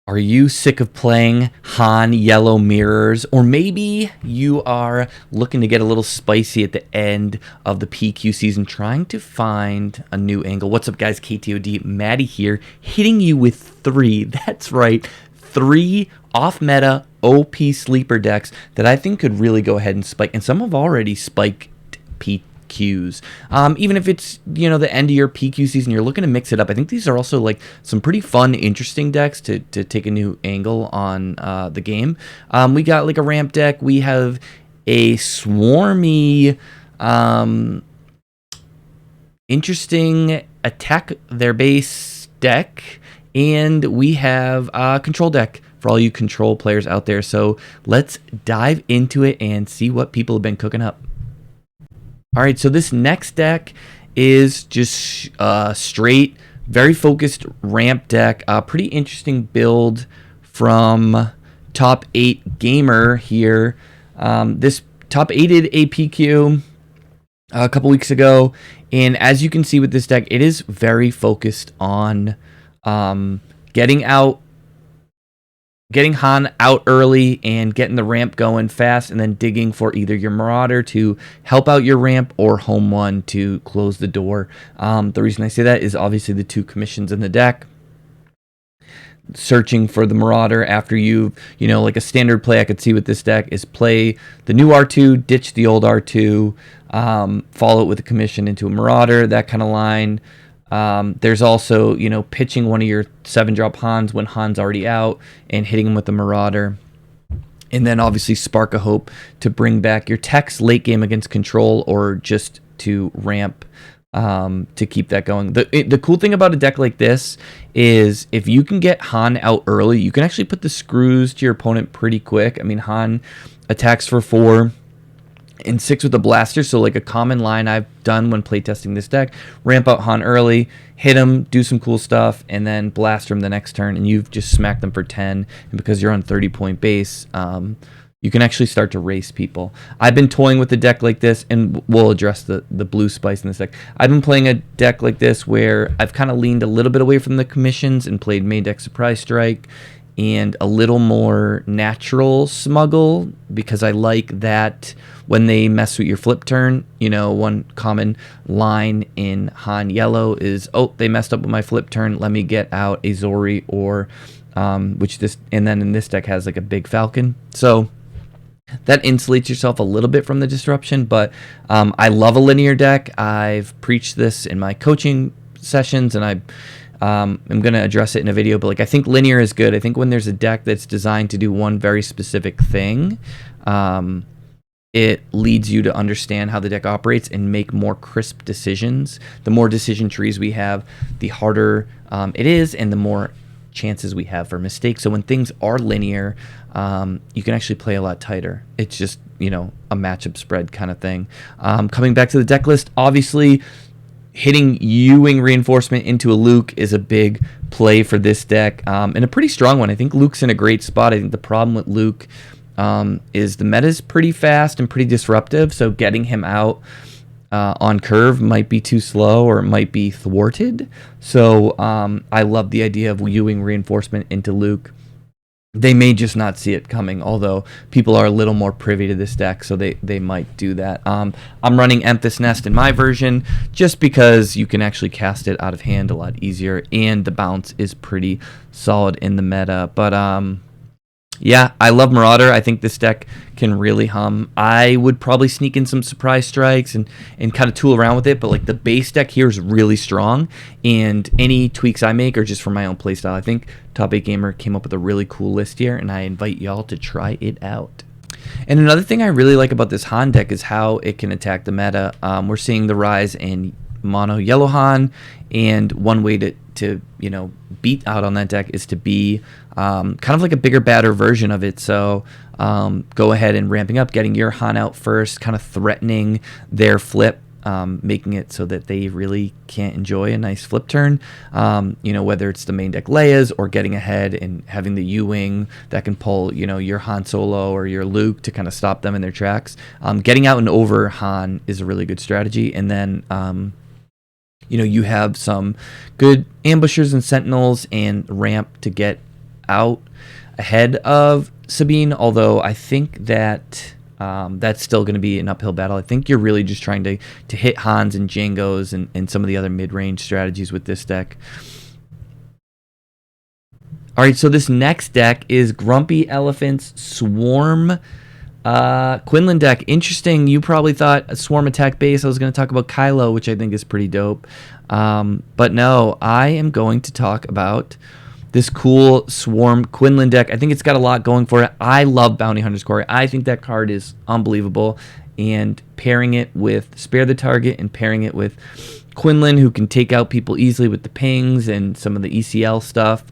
Are you sick of playing Han Yellow Mirrors? Or maybe you are looking to get a little spicy at the end of the PQ season, trying to find a new angle. What's up, guys? KTOD, Maddie here, hitting you with three. That's right, three off-meta OP sleeper decks that I think could really go ahead and spike. And some have already spiked PQs. Even if it's, the end of your PQ season, you're looking to mix it up. I think these are also like some pretty fun, interesting decks to take a new angle on the game. We got like a ramp deck. We have a swarmy, interesting attack their base deck, and we have a control deck for all you control players out there. So let's dive into it and see what people have been cooking up. All right, so this next deck is just straight, very focused ramp deck. Pretty interesting build from Top 8 Gamer here. This Top 8 did a PQ a couple weeks ago, and as you can see with this deck, it is very focused on getting Han out early and getting the ramp going fast, and then digging for either your Marauder to help out your ramp or Home One to close the door. The reason I say that is obviously the two commissions in the deck. Searching for the Marauder after like a standard play I could see with this deck is play the new R2, ditch the old R2, follow it with a commission into a Marauder, that kind of line. There's also, pitching one of your 7-drop Hans when Han's already out and hitting him with the Marauder. And then obviously Spark of Hope to bring back your techs late game against control, or just to ramp to keep that going. The cool thing about a deck like this is if you can get Han out early, you can actually put the screws to your opponent pretty quick. I mean, Han attacks for 4 and 6 with the blaster, so like a common line I've done when playtesting this deck: ramp out Han early, hit him, do some cool stuff, and then blaster him the next turn, and you've just smacked them for 10. And because you're on 30-point base, you can actually start to race people. I've been toying with a deck like this, and we'll address the blue spice in this deck. I've been playing a deck like this where I've kind of leaned a little bit away from the commissions and played main deck Surprise Strike and a little more natural smuggle, because I like that when they mess with your flip turn. One common line in Han Yellow is, oh, they messed up with my flip turn, let me get out a Zori, or and then in this deck has like a big Falcon. So that insulates yourself a little bit from the disruption. But I love a linear deck. I've preached this in my coaching sessions, and I'm going to address it in a video, but I think linear is good. I think when there's a deck that's designed to do one very specific thing, it leads you to understand how the deck operates and make more crisp decisions. The more decision trees we have, the harder it is, and the more chances we have for mistakes. So when things are linear, you can actually play a lot tighter. It's just, a matchup spread kind of thing. Coming back to the deck list, obviously, hitting Ewing Reinforcement into a Luke is a big play for this deck, and a pretty strong one. I think Luke's in a great spot. I think the problem with Luke is the meta's pretty fast and pretty disruptive, so getting him out on curve might be too slow, or it might be thwarted. So I love the idea of Ewing Reinforcement into Luke. They may just not see it coming, although people are a little more privy to this deck, so they might do that. I'm running Emphas Nest in my version just because you can actually cast it out of hand a lot easier, and the bounce is pretty solid in the meta. But yeah, I love Marauder. I think this deck can really hum. I would probably sneak in some Surprise Strikes and kind of tool around with it, but the base deck here is really strong, and any tweaks I make are just for my own playstyle. I think Top 8 Gamer came up with a really cool list here, and I invite y'all to try it out. And another thing I really like about this Han deck is how it can attack the meta. We're seeing the rise in mono yellow Han, and one way to beat out on that deck is to be kind of like a bigger, badder version of it. So go ahead and ramping up, getting your Han out first, kind of threatening their flip, making it so that they really can't enjoy a nice flip turn. Whether it's the main deck Leia's or getting ahead and having the U-Wing that can pull, your Han Solo or your Luke to kind of stop them in their tracks. Getting out and over Han is a really good strategy. And then you have some good ambushers and sentinels and ramp to get out ahead of Sabine, although I think that that's still going to be an uphill battle. I think you're really just trying to hit Hans and Jangos and some of the other mid-range strategies with this deck. All right, so this next deck is Grumpy Elephant's Swarm Quinlan deck. Interesting. You probably thought a Swarm attack base. I was going to talk about Kylo, which I think is pretty dope. But no, I am going to talk about this cool Swarm Quinlan deck. I think it's got a lot going for it. I love Bounty Hunter's Quarry. I think that card is unbelievable. And pairing it with Spare the Target and pairing it with Quinlan, who can take out people easily with the pings and some of the ECL stuff,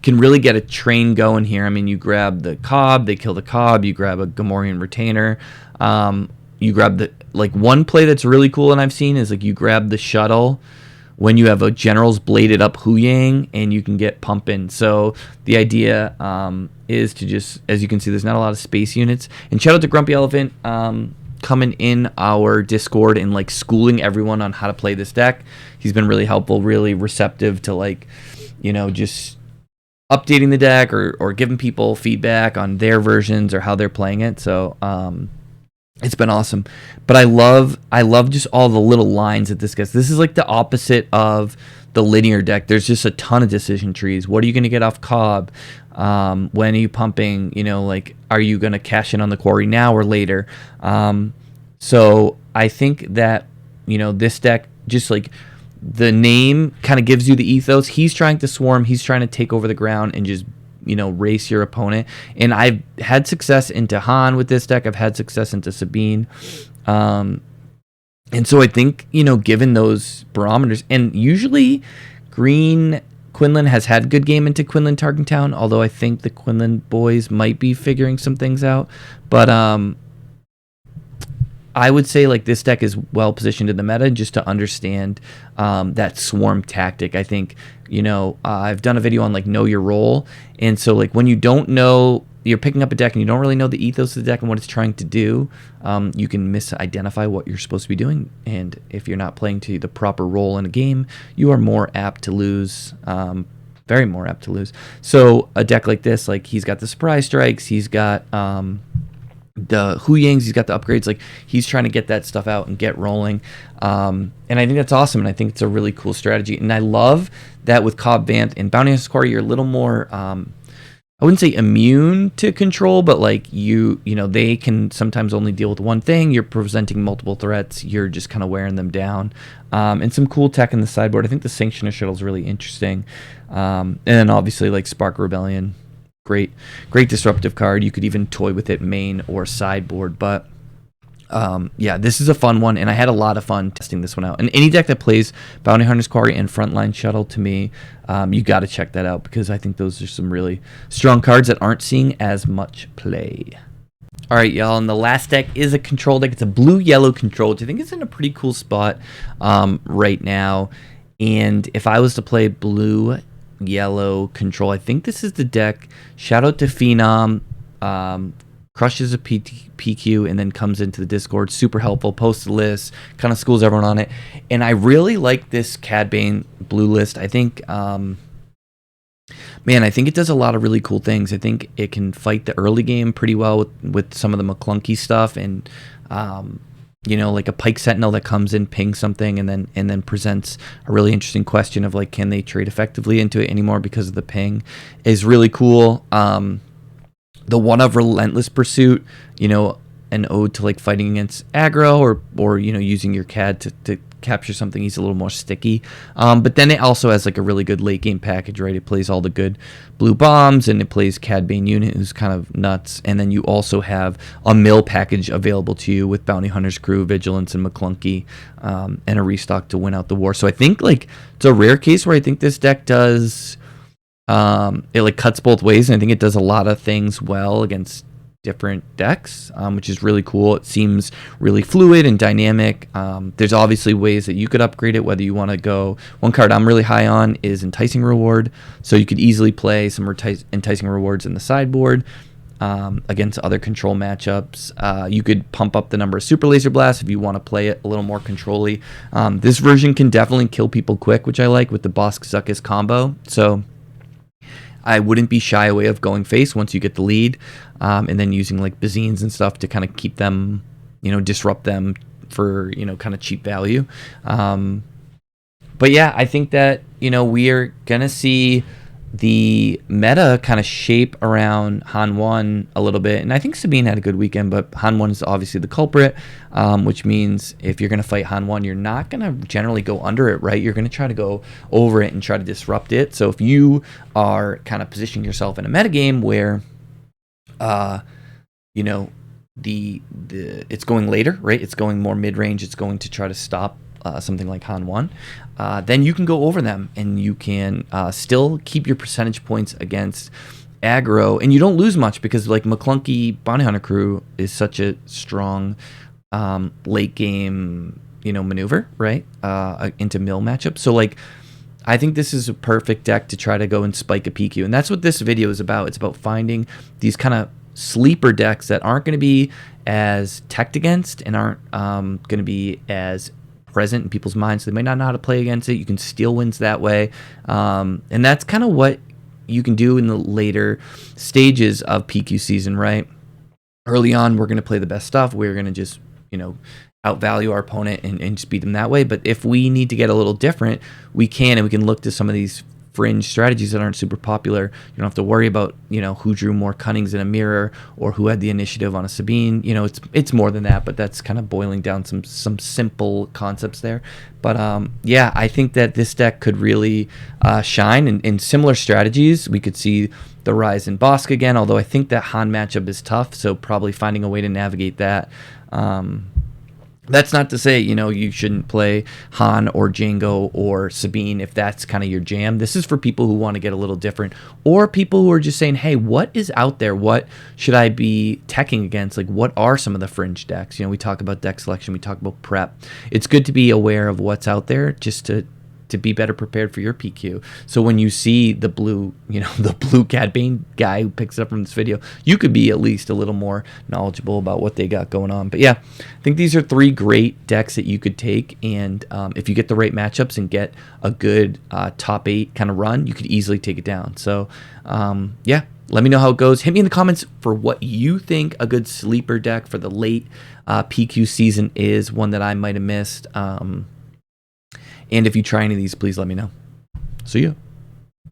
can really get a train going here. I mean, you grab the Cobb, they kill the Cobb. You grab a Gamorrean Retainer. You grab the, like, one play that's really cool and I've seen is, like, you grab the shuttle when you have a General's bladed up Huyang and you can get pumping. So the idea is to just, as you can see, there's not a lot of space units. And shout out to Grumpy Elephant coming in our Discord and, like, schooling everyone on how to play this deck. He's been really helpful, really receptive to, like, you know, just updating the deck or giving people feedback on their versions or how they're playing it. So it's been awesome. But I love just all the little lines that this gets. This is like the opposite of the linear deck. There's just a ton of decision trees. What are you going to get off Cobb? When are you pumping? You know, like, are you going to cash in on the quarry now or later? So I think that, you know, this deck, just like the name kind of gives you the ethos. He's trying to swarm. He's trying to take over the ground and just, you know, race your opponent. And I've had success into Han with this deck. I've had success into Sabine. And so I think, you know, given those barometers, and usually Green Quinlan has had good game into Quinlan Tarkentown, although I think the Quinlan boys might be figuring some things out. But I would say, like, this deck is well positioned in the meta just to understand that swarm tactic. I think, you know, I've done a video on, like, know your role. And so, like, when you don't know, you're picking up a deck and you don't really know the ethos of the deck and what it's trying to do, you can misidentify what you're supposed to be doing. And if you're not playing to the proper role in a game, you are more apt to lose. Very more apt to lose. So a deck like this, like, he's got the surprise strikes, he's got the Huyangs, he's got the upgrades, like, he's trying to get that stuff out and get rolling. And I think that's awesome, and I think it's a really cool strategy. And I love that with Cobb Vanth and Bounty Hunter's Quarry, you're a little more I wouldn't say immune to control, but, like, you know, they can sometimes only deal with one thing. You're presenting multiple threats. You're just kind of wearing them down. And some cool tech in the sideboard. I think the Sanctioner Shuttle is really interesting. And then obviously, like, Spark Rebellion, great disruptive card. You could even toy with it main or sideboard. But yeah, this is a fun one, and I had a lot of fun testing this one out. And any deck that plays Bounty Hunter's Quarry and Frontline Shuttle, to me, you got to check that out, because I think those are some really strong cards that aren't seeing as much play. All right, y'all, and the last deck is a control deck. It's a blue-yellow control, which I think is in a pretty cool spot right now. And if I was to play blue-yellow control, I think this is the deck. Shout out to Phenom. Crushes a PQ and then comes into the Discord. Super helpful. Posts the list. Kind of schools everyone on it. And I really like this Cad Bane blue list. I think, man, I think it does a lot of really cool things. I think it can fight the early game pretty well with some of the McClunky stuff. And, you know, like a Pike Sentinel that comes in, pings something, and then presents a really interesting question of, like, can they trade effectively into it anymore because of the ping, is really cool. The one of Relentless Pursuit, you know, an ode to, like, fighting against aggro or you know, using your CAD to capture something. He's a little more sticky. But then it also has, like, a really good late game package, right? It plays all the good blue bombs, and it plays Cad Bane unit, who's kind of nuts. And then you also have a mill package available to you with Bounty Hunter's Crew, Vigilance, and McClunky, and a restock to win out the war. So I think, like, it's a rare case where I think this deck does... it, like, cuts both ways, and I think it does a lot of things well against different decks, which is really cool. It seems really fluid and dynamic. There's obviously ways that you could upgrade it, whether you want to go... One card I'm really high on is Enticing Reward, so you could easily play some Enticing Rewards in the sideboard against other control matchups. You could pump up the number of Super Laser Blasts if you want to play it a little more control-y. This version can definitely kill people quick, which I like, with the Bosk Zuckuss combo. So I wouldn't be shy away of going face once you get the lead, and then using like Bazines and stuff to kind of keep them, disrupt them for, kind of cheap value. But yeah, I think that, we are going to see the meta kind of shape around Han 1 a little bit. And I think Sabine had a good weekend, but Han 1 is obviously the culprit, which means if you're going to fight Han 1, you're not going to generally go under it, right? You're going to try to go over it and try to disrupt it. So if you are kind of positioning yourself in a metagame where, it's going later, right? It's going more mid-range. It's going to try to stop something like Han 1, then you can go over them and you can still keep your percentage points against aggro, and you don't lose much because like McClunky Bounty Hunter Crew is such a strong late game, maneuver, right? Into mill matchup. So like, I think this is a perfect deck to try to go and spike a PQ, and that's what this video is about. It's about finding these kind of sleeper decks that aren't going to be as teched against and aren't going to be as present in people's minds. So they might not know how to play against it. You can steal wins that way. And that's kind of what you can do in the later stages of PQ season, right? Early on, we're going to play the best stuff. We're going to just, outvalue our opponent and just beat them that way. But if we need to get a little different, we can, and we can look to some of these fringe strategies that aren't super popular. You don't have to worry about, who drew more Cunnings in a mirror or who had the initiative on a Sabine. It's more than that, but that's kind of boiling down some simple concepts there. But yeah, I think that this deck could really shine in similar strategies. We could see the rise in Bossk again, although I think that Han matchup is tough, so probably finding a way to navigate that. That's not to say, you shouldn't play Han or Django or Sabine if that's kind of your jam. This is for people who want to get a little different, or people who are just saying, hey, what is out there? What should I be teching against? Like, what are some of the fringe decks? We talk about deck selection. We talk about prep. It's good to be aware of what's out there just to be better prepared for your PQ. So when you see the blue, the blue Cad Bane guy who picks it up from this video, you could be at least a little more knowledgeable about what they got going on. But yeah, I think these are 3 great decks that you could take. And if you get the right matchups and get a good top 8 kind of run, you could easily take it down. So yeah, let me know how it goes. Hit me in the comments for what you think a good sleeper deck for the late PQ season is, one that I might have missed. And if you try any of these, please let me know. See ya.